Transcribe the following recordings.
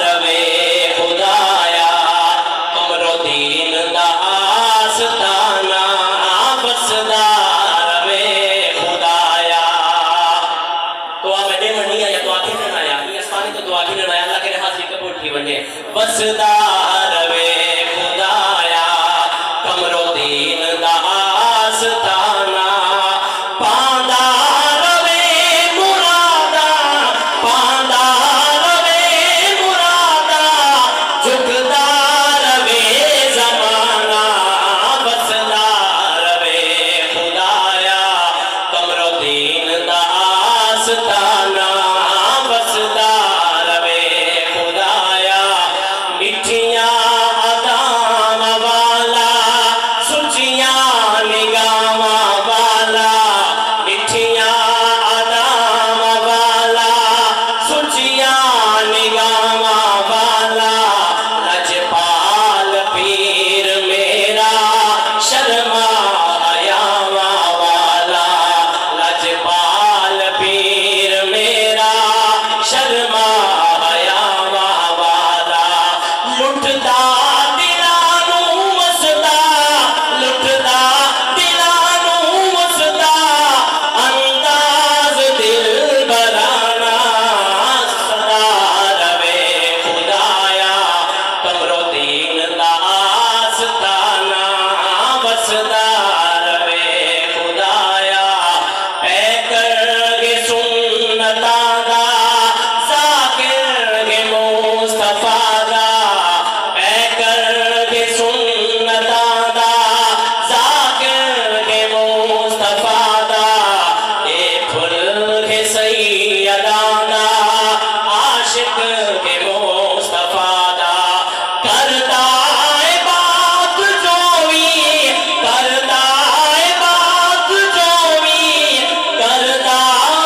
رہے خدایا امرو دین دا آستانہ بسدا رہے خدایا دعا میں دے منی ہے یا دعا کی نہ آیا یہ اسمانی تو دعا کی نہ آیا اللہ کے حاضری قبول کی بنے بسدا رہے خدایا امرو دین دا آستانہ پاندہ رہے مرادا پاندہ رہے مرادا جھکدا رہے زمانہ بسدا رہے خدایا امرو دین دا آستانہ بسدا رہے خدایا مٹھیاں ادام والا سچیاں نگاواں والا مٹھیاں ادام والا سچیاں نگاواں والا لجپال پیر میرا شرما حیاواں والا لجپال پیر میرا شرما حیاواں والا لٹدا دلانوں وسدا لٹدا دلانوں وسدا انداز دل برانا صدا رہے خدایا امرو دین دا آستانہ بسدا رہے خدایا اے کر گے سنتاں دا ذاکر گے مصطفیٰ دا اے کر گے سنتاں دا ذاکر گے مصطفیٰ دا اے پھل گے سیداں دا عاشق گے مصطفیٰ دا کردا اے بات جووی کردا اے بات جووی کردا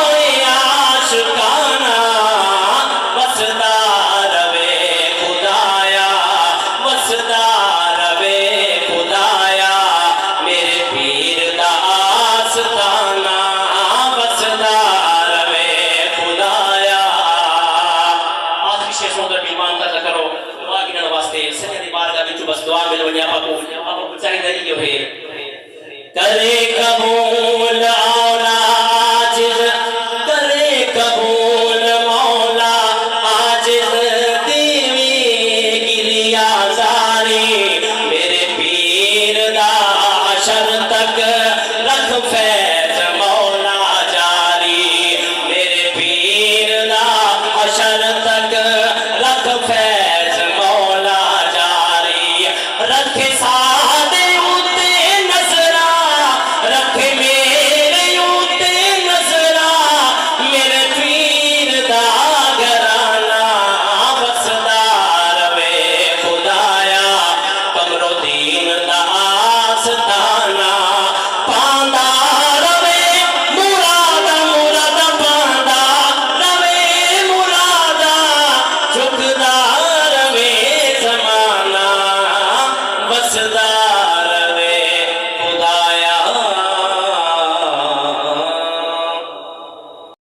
اے عاشقانہ بسدا رہے خدایا بسدا رہے خدایا میرے پیر دا آستانہ بسدا رہے خدایا آخری شیخ محترم ایمان کا کرو دعا کی واسطے سجدے بارگاہ وچ بس دعا مل ونیا آپ کو چاہیے یہ ہے کرے قبول